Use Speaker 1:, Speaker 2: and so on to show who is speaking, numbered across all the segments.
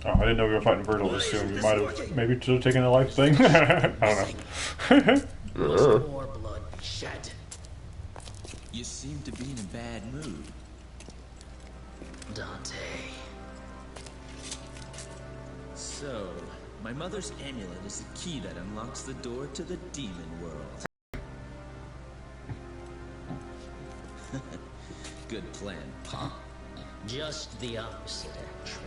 Speaker 1: Oh, I didn't know we were fighting Virgil this soon. We might have maybe should have taken a life thing. I don't know.
Speaker 2: Must more blood be shed?
Speaker 3: You seem to be in a bad mood.
Speaker 2: Dante.
Speaker 3: So, my mother's amulet is the key that unlocks the door to the demon world. Good plan, Pop.
Speaker 2: Just the opposite, actually.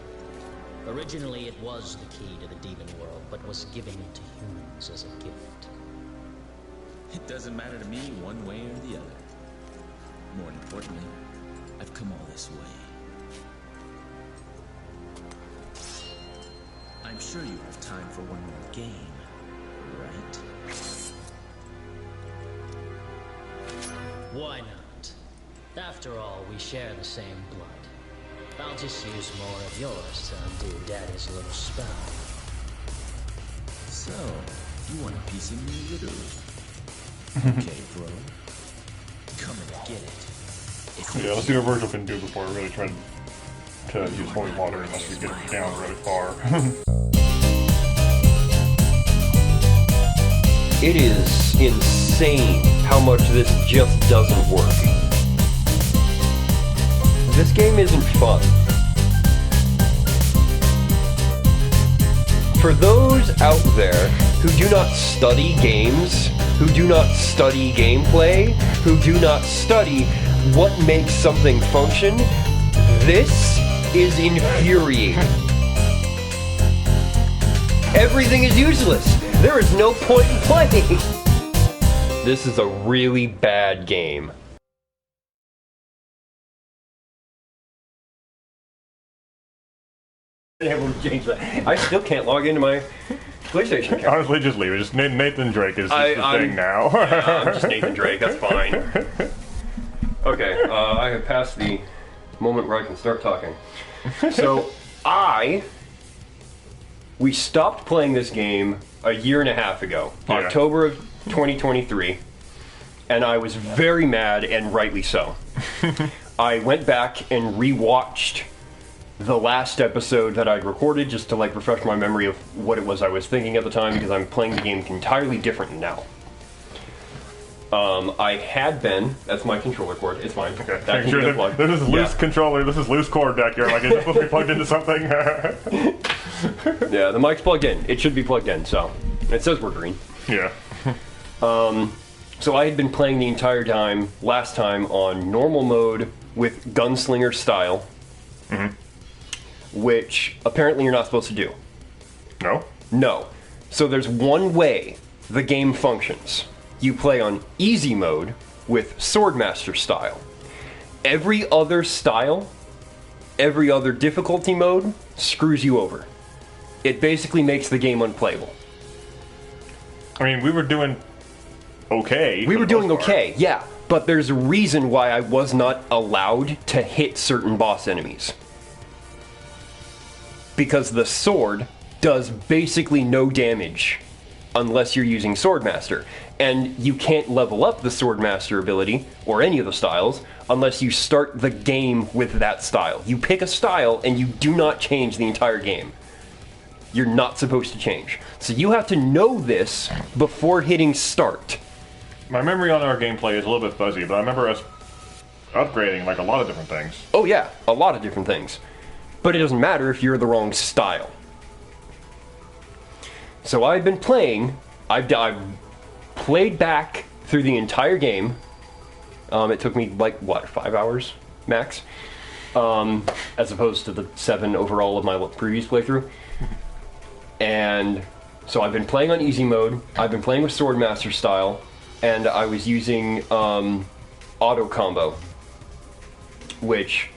Speaker 2: Originally, it was the key to the demon world, but was giving it to humans as a gift.
Speaker 3: It doesn't matter to me one way or the other. More importantly, I've come all this way. I'm sure you have time for one more game, right?
Speaker 2: Why not? After all, we share the same blood. I'll just use more of yours to undo Daddy's little spell.
Speaker 3: So, you want a piece of me, literally? Okay, bro. Come and get it.
Speaker 1: Yeah, let's see what Virgil can do before we really try to use holy water unless we get it down really far.
Speaker 4: It is insane how much this just doesn't work. This game isn't fun. For those out there who do not study games, who do not study gameplay, who do not study what makes something function, this is infuriating. Everything is useless. There is no point in playing. This is a really bad game. Able to change that. I still can't log into my PlayStation account.
Speaker 1: Honestly, just leave it. Just Nathan Drake is the thing now.
Speaker 4: Yeah, I'm just Nathan Drake, that's fine. Okay, I have passed the moment where I can start talking. So, we stopped playing this game a year and a half ago,
Speaker 1: Yeah.
Speaker 4: October of 2023, and I was very mad, and rightly so. I went back and rewatched the last episode that I'd recorded just to like refresh my memory of what it was I was thinking at the time, because I'm playing the game entirely different now. I had been, that's my controller cord, it's fine.
Speaker 1: Okay,
Speaker 4: That
Speaker 1: make
Speaker 4: can
Speaker 1: sure
Speaker 4: be
Speaker 1: that
Speaker 4: unplugged.
Speaker 1: this is loose
Speaker 4: Yeah.
Speaker 1: controller, this is loose cord back here. Like, is it supposed to be plugged into something?
Speaker 4: Yeah, the mic's plugged in. It should be plugged in, so it says we're green.
Speaker 1: Yeah.
Speaker 4: So I had been playing the entire time, last time, on normal mode with gunslinger style, which apparently you're not supposed to do.
Speaker 1: No?
Speaker 4: No. So there's one way the game functions. You play on easy mode with Swordmaster style. Every other style, every other difficulty mode screws you over. It basically makes the game unplayable.
Speaker 1: I mean, we were doing okay.
Speaker 4: We
Speaker 1: for
Speaker 4: were
Speaker 1: the most
Speaker 4: doing
Speaker 1: part.
Speaker 4: okay, yeah, but there's a reason why I was not allowed to hit certain boss enemies. Because the sword does basically no damage unless you're using Swordmaster. And you can't level up the Swordmaster ability, or any of the styles, unless you start the game with that style. You pick a style and you do not change the entire game. You're not supposed to change. So you have to know this before hitting start.
Speaker 1: My memory on our gameplay is a little bit fuzzy, but I remember us upgrading like a lot of different things.
Speaker 4: Oh yeah, a lot of different things. But it doesn't matter if you're the wrong style. So I've been playing, I've played back through the entire game. It took me like, what, 5 hours max? As opposed to the 7 overall of my previous playthrough. And so I've been playing on easy mode, I've been playing with Swordmaster style, and I was using auto combo, which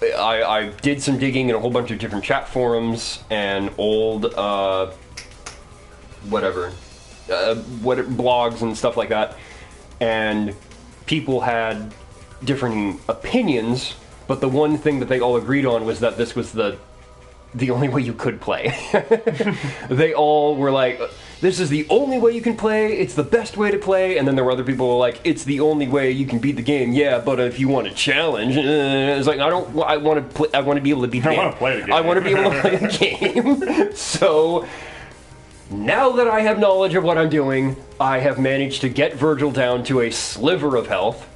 Speaker 4: I did some digging in a whole bunch of different chat forums and old blogs and stuff like that, and people had different opinions, but the one thing that they all agreed on was that this was the the only way you could play. They all were like, this is the only way you can play, it's the best way to play, and then there were other people who were like, it's the only way you can beat the game, yeah, but if you want a challenge, it's like, I want to be able to beat the game.
Speaker 1: I want to play the game.
Speaker 4: I want to be able to play the game. So, now that I have knowledge of what I'm doing, I have managed to get Virgil down to a sliver of health,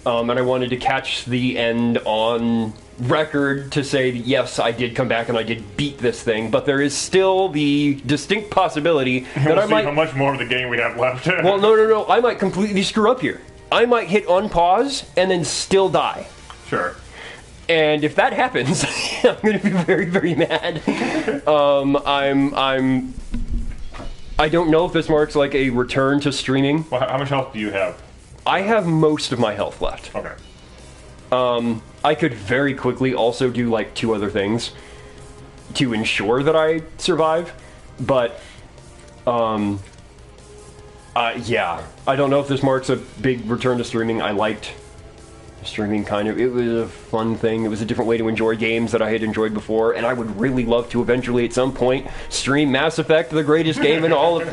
Speaker 4: and I wanted to catch the end on record to say, yes, I did come back and I did beat this thing, but there is still the distinct possibility that
Speaker 1: We'll
Speaker 4: I
Speaker 1: see
Speaker 4: might...
Speaker 1: how much more of the game we have left.
Speaker 4: Well, no, I might completely screw up here. I might hit unpause and then still die.
Speaker 1: Sure.
Speaker 4: And if that happens, I'm going to be very, very mad. I don't know if this marks like a return to streaming.
Speaker 1: Well, how much health do you have?
Speaker 4: I have most of my health left.
Speaker 1: Okay.
Speaker 4: I could very quickly also do like 2 other things to ensure that I survive, but yeah, I don't know if this marks a big return to streaming. I liked streaming kind of. It was a fun thing. It was a different way to enjoy games that I had enjoyed before, and I would really love to eventually at some point stream Mass Effect, the greatest game in all of...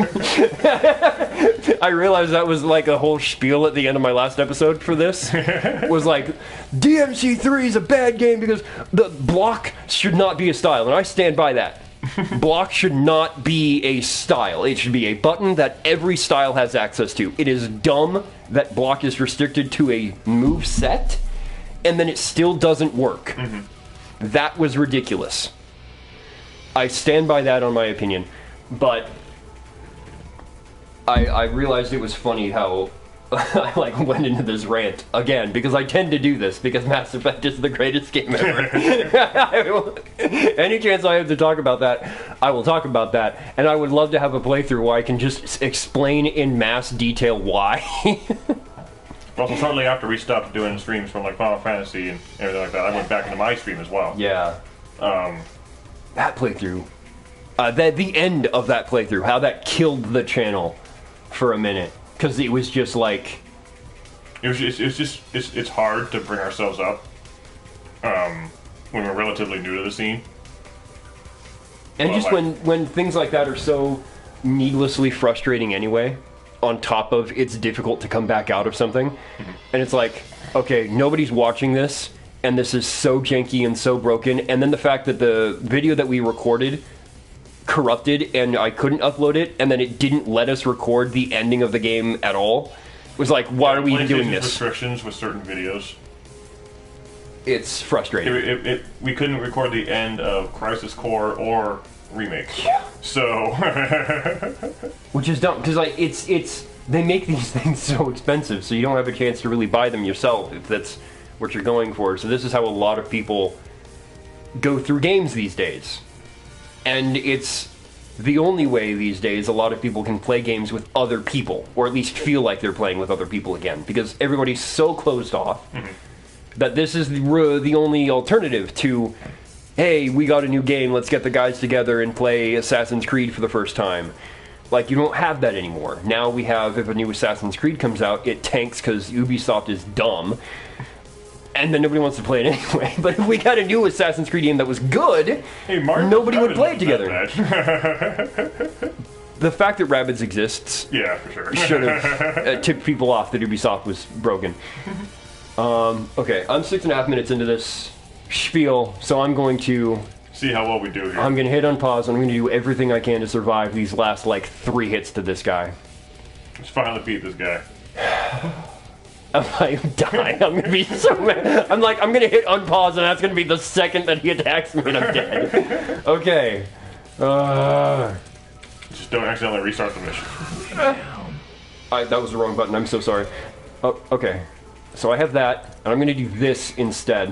Speaker 4: I realized that was like a whole spiel at the end of my last episode for this. Was like, DMC3 is a bad game because the block should not be a style, and I stand by that. Block should not be a style. It should be a button that every style has access to. It is dumb that block is restricted to a move set, and then it still doesn't work. Mm-hmm. That was ridiculous. I stand by that on my opinion, but I realized it was funny how I like went into this rant again, because I tend to do this because Mass Effect is the greatest game ever. Any chance I have to talk about that, I will talk about that, and I would love to have a playthrough where I can just explain in mass detail why.
Speaker 1: Also, shortly after we stopped doing streams from like Final Fantasy and everything like that, I went back into my stream as well.
Speaker 4: Yeah. That playthrough, the end of that playthrough, how that killed the channel for a minute. Because it was just like...
Speaker 1: It's hard to bring ourselves up when we're relatively new to the scene.
Speaker 4: And
Speaker 1: well,
Speaker 4: just when things like that are so needlessly frustrating anyway, on top of it's difficult to come back out of something, and it's like, okay, nobody's watching this, and this is so janky and so broken, and then the fact that the video that we recorded corrupted and I couldn't upload it, and then it didn't let us record the ending of the game at all. It was like, why are we even doing this?
Speaker 1: Restrictions with certain videos.
Speaker 4: It's frustrating.
Speaker 1: We couldn't record the end of Crisis Core or Remake.
Speaker 4: Yeah.
Speaker 1: So...
Speaker 4: Which is dumb, because like, it's they make these things so expensive, so you don't have a chance to really buy them yourself if that's what you're going for. So this is how a lot of people go through games these days. And it's the only way these days a lot of people can play games with other people, or at least feel like they're playing with other people again, because everybody's so closed off that this is the only alternative to, hey, we got a new game, let's get the guys together and play Assassin's Creed for the first time. Like, you don't have that anymore. Now we have, if a new Assassin's Creed comes out, it tanks because Ubisoft is dumb. And then nobody wants to play it anyway. But if we got a new Assassin's Creed game that was good,
Speaker 1: hey,
Speaker 4: nobody would play it together.
Speaker 1: Bad.
Speaker 4: The fact that Rabbids exists,
Speaker 1: yeah, for sure,
Speaker 4: should have tipped people off that Ubisoft was broken. Okay, I'm 6.5 minutes into this spiel, so I'm going to
Speaker 1: see how well we do here.
Speaker 4: I'm going to hit unpause, and I'm going to do everything I can to survive these last, like, 3 hits to this guy.
Speaker 1: Let's finally beat this guy.
Speaker 4: If I die, I'm going to be so mad. I'm going to hit unpause, and that's going to be the second that he attacks me and I'm dead. Okay.
Speaker 1: Just don't accidentally restart the mission.
Speaker 4: That was the wrong button. I'm so sorry. Oh, okay. So I have that, and I'm going to do this instead.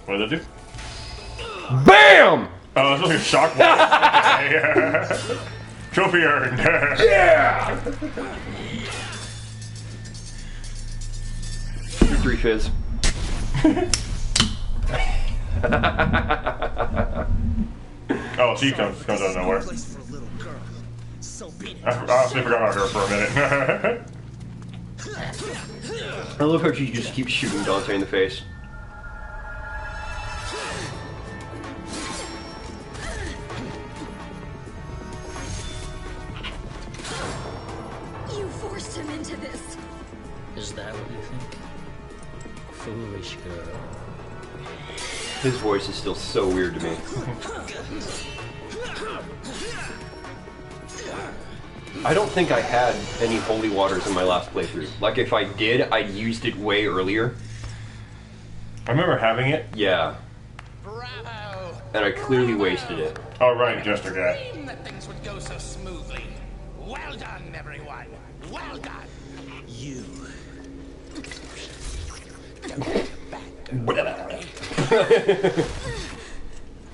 Speaker 1: What did that do?
Speaker 4: BAM!
Speaker 1: Oh, it's like a shock blast. Trophy earned.
Speaker 4: Yeah! Victory fizz.
Speaker 1: Oh, she comes out of nowhere. I honestly forgot about her for a minute.
Speaker 4: I love how she just keeps shooting Dante in the face.
Speaker 5: forced him into this.
Speaker 2: Is that what you think? Foolish girl.
Speaker 4: His voice is still so weird to me. I don't think I had any holy waters in my last playthrough. Like, if I did, I'd used it way earlier.
Speaker 1: I remember having it.
Speaker 4: Yeah.
Speaker 6: Bravo!
Speaker 4: And I clearly wasted it.
Speaker 1: Oh, right, Jester guy.
Speaker 6: Dreamed that things would go so smoothly. Well done, everyone. Well done.
Speaker 3: You.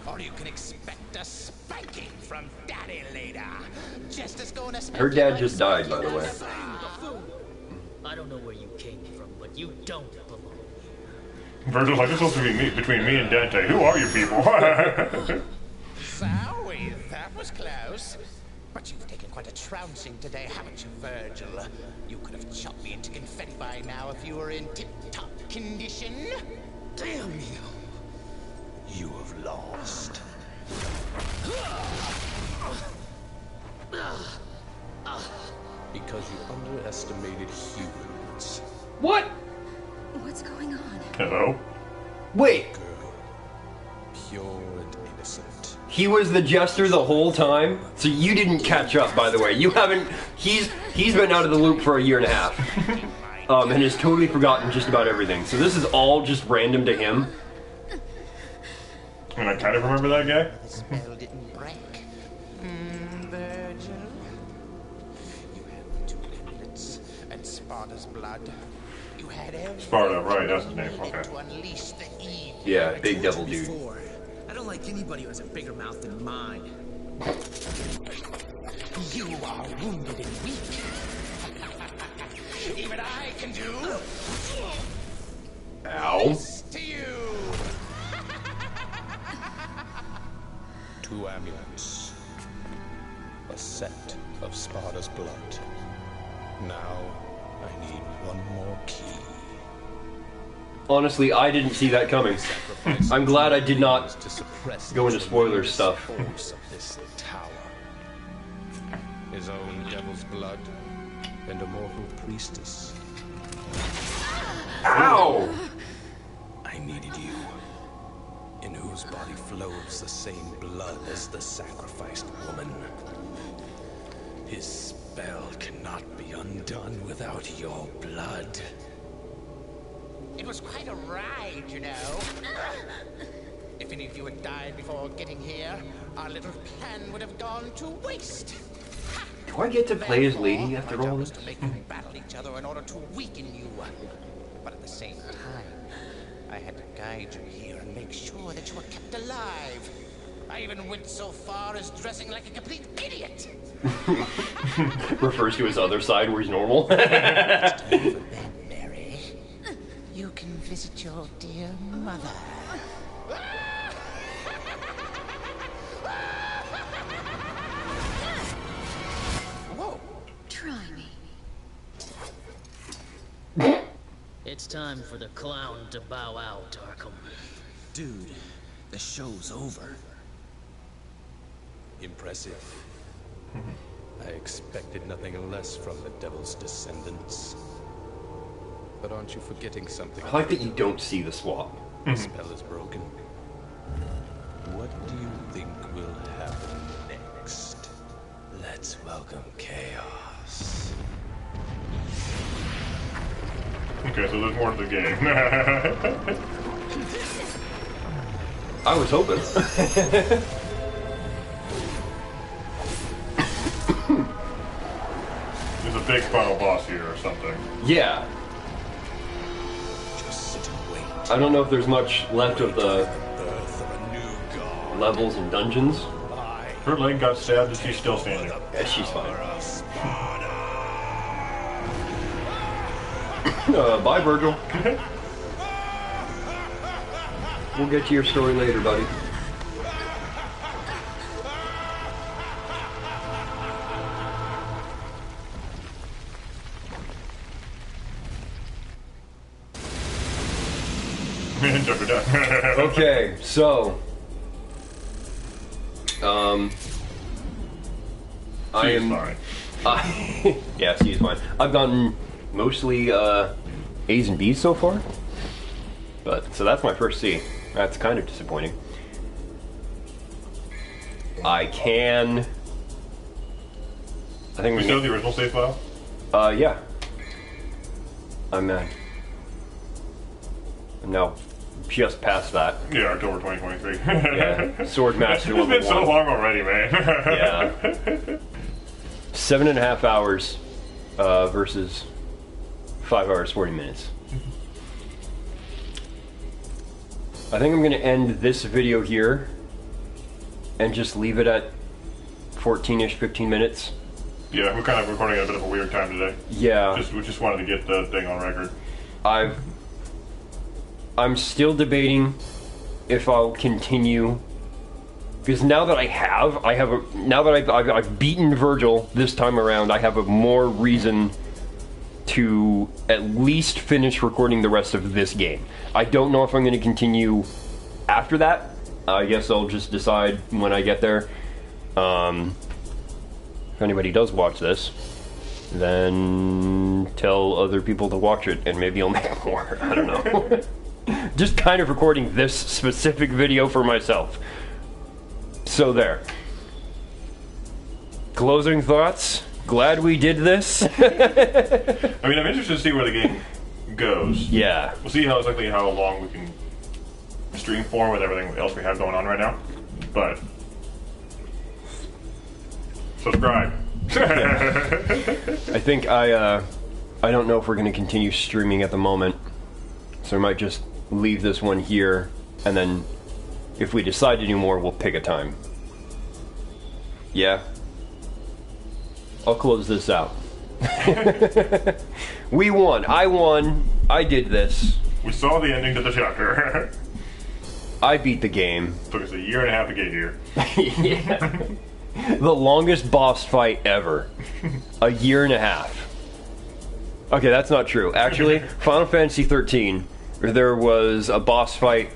Speaker 6: Or you can expect a spanking from Daddy later. Just as going to
Speaker 4: Her dad just died, by the way.
Speaker 2: I don't know where you came from, but you don't belong.
Speaker 1: Virgil's like, this is supposed to be me, between me and Dante. Who are you people?
Speaker 6: Zowie, that was close. But you've taken quite a trouncing today, haven't you, Virgil? You could have chopped me into confetti by now if you were in tip-top condition.
Speaker 3: Damn you. You have lost. Because you underestimated humans.
Speaker 4: What?
Speaker 5: What's going on?
Speaker 1: Hello?
Speaker 4: Wait,
Speaker 3: Pure and innocent.
Speaker 4: he was the jester the whole time? So you didn't catch up, by the way. You haven't... He's been out of the loop for a year and a half. And has totally forgotten just about everything. So this is all just random to him.
Speaker 1: And I kind of remember that guy.
Speaker 6: The spell didn't break. Virgil? You had two amulets and Sparta's blood. You had every
Speaker 1: Sparta, right, that's his name,
Speaker 6: minute
Speaker 1: okay.
Speaker 6: to unleash the evil.
Speaker 4: Yeah, big devil dude.
Speaker 7: Before. I don't like anybody who has a bigger mouth than mine.
Speaker 6: You are wounded and weak. Even I can do
Speaker 4: Ow.
Speaker 6: this to you.
Speaker 3: Two amulets. A set of Sparta's blood. Now, I need one more key.
Speaker 4: Honestly, I didn't see that coming. I'm glad I did not
Speaker 3: To suppress
Speaker 4: go into
Speaker 3: the
Speaker 4: spoiler
Speaker 3: tremendous
Speaker 4: stuff.
Speaker 3: force of this tower. His own devil's blood and a mortal priestess.
Speaker 4: Ow!
Speaker 3: I needed you, in whose body flows the same blood as the sacrificed woman. His spell cannot be undone without your blood.
Speaker 6: It was quite a ride, you know. If any of you had died before getting here, our little plan would have gone to waste.
Speaker 4: Do I get to play as Lady after
Speaker 6: My job
Speaker 4: all
Speaker 6: was
Speaker 4: this?
Speaker 6: to make you battle each other in order to weaken you. But at the same time, I had to guide you here and make sure that you were kept alive. I even went so far as dressing like a complete idiot.
Speaker 4: Refers to his other side where he's normal.
Speaker 6: For bed, Mary. You can visit your dear mother. Whoa.
Speaker 5: Try me.
Speaker 2: It's time for the clown to bow out, Arkham.
Speaker 7: Dude, the show's over.
Speaker 3: Impressive. I expected nothing less from the devil's descendants. But aren't you forgetting something?
Speaker 4: I like that you don't see the swap.
Speaker 3: The spell is broken. What do you think will happen next? Let's welcome chaos.
Speaker 1: Okay, so there's more to the game.
Speaker 4: I was hoping.
Speaker 1: There's a big final boss here or something.
Speaker 4: Yeah.
Speaker 3: Just sit and wait.
Speaker 4: I don't know if there's much left of the
Speaker 3: Birth of a new god.
Speaker 4: levels and dungeons.
Speaker 1: Her leg got stabbed and she's still standing.
Speaker 4: Yeah, she's fine. Bye, Virgil. We'll get to your story later, buddy.
Speaker 1: Joker done.
Speaker 4: Okay, so I
Speaker 1: She's
Speaker 4: am
Speaker 1: fine.
Speaker 4: Yeah, C is fine. I've gotten mostly A's and B's so far. But, so that's my first C. That's kind of disappointing. I think
Speaker 1: We still have the original save file?
Speaker 4: yeah. I'm now just past that.
Speaker 1: Yeah, October 2023.
Speaker 4: Yeah. Sword Master
Speaker 1: It's
Speaker 4: level
Speaker 1: been so
Speaker 4: 1.
Speaker 1: long already, man.
Speaker 4: Yeah. 7.5 hours versus 5 hours, 40 minutes. I think I'm going to end this video here and just leave it at 14-ish, 15 minutes.
Speaker 1: Yeah, we're kind of recording at a bit of a weird time today.
Speaker 4: Yeah.
Speaker 1: We just wanted to get the thing on record.
Speaker 4: I'm still debating if I'll continue, because now that now that I've beaten Virgil this time around, I have a more reason to at least finish recording the rest of this game. I don't know if I'm going to continue after that. I guess I'll just decide when I get there. If anybody does watch this, then tell other people to watch it, and maybe I'll make more. I don't know. Just kind of recording this specific video for myself. So there. Closing thoughts? Glad we did this.
Speaker 1: I mean, I'm interested to see where the game goes.
Speaker 4: Yeah.
Speaker 1: We'll see exactly how long we can stream for with everything else we have going on right now. But subscribe.
Speaker 4: I think I don't know if we're going to continue streaming at the moment, so I might just leave this one here, and then if we decide to do more, we'll pick a time. Yeah. I'll close this out. We won. I won. I did this.
Speaker 1: We saw the ending to the chapter.
Speaker 4: I beat the game.
Speaker 1: Took us a year and a half to get here.
Speaker 4: Yeah. The longest boss fight ever. A year and a half. Okay, that's not true. Actually, Final Fantasy 13, there was a boss fight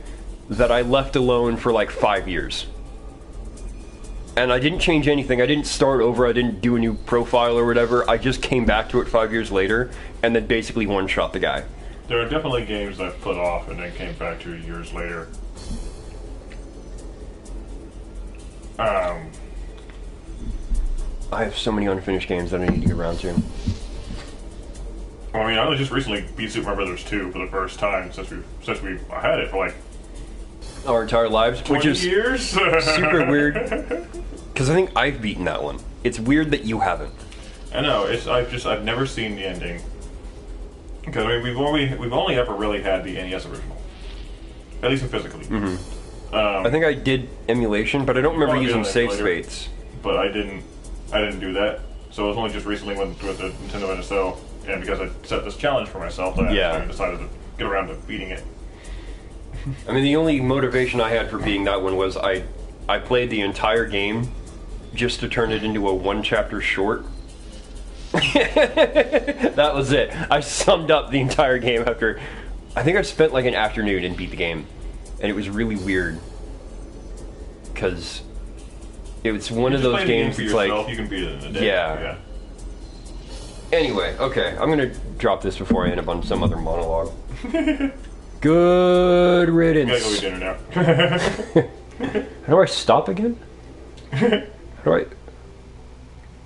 Speaker 4: that I left alone for like 5 years. And I didn't change anything. I didn't start over. I didn't do a new profile or whatever. I just came back to it 5 years later and then basically one-shot the guy.
Speaker 1: There are definitely games I've put off and then came back to years later.
Speaker 4: I have so many unfinished games that I need to get around to.
Speaker 1: Well, I mean, I just recently beat Super Mario Brothers 2 for the first time since we've had it for like
Speaker 4: Our entire lives,
Speaker 1: 20
Speaker 4: which is
Speaker 1: years.
Speaker 4: super weird. Because I think I've beaten that one. It's weird that you haven't.
Speaker 1: I know. I've never seen the ending. Because I mean, we've only ever really had the NES original, at least physically.
Speaker 4: Mm-hmm. I think I did emulation, but I don't remember using save states.
Speaker 1: But I didn't do that. So it was only just recently with the Nintendo NSO, and because I set this challenge for myself, that I decided to get around to beating it.
Speaker 4: I mean, the only motivation I had for beating that one was I played the entire game just to turn it into a one-chapter short. That was it. I summed up the entire game after... I think I spent like an afternoon and beat the game. And it was really weird. Because it was one of those games that's like...
Speaker 1: You can beat it in a day.
Speaker 4: Yeah. Anyway, okay. I'm going to drop this before I end up on some other monologue. Good riddance.
Speaker 1: I gotta go eat dinner now.
Speaker 4: How do I stop again? How do I...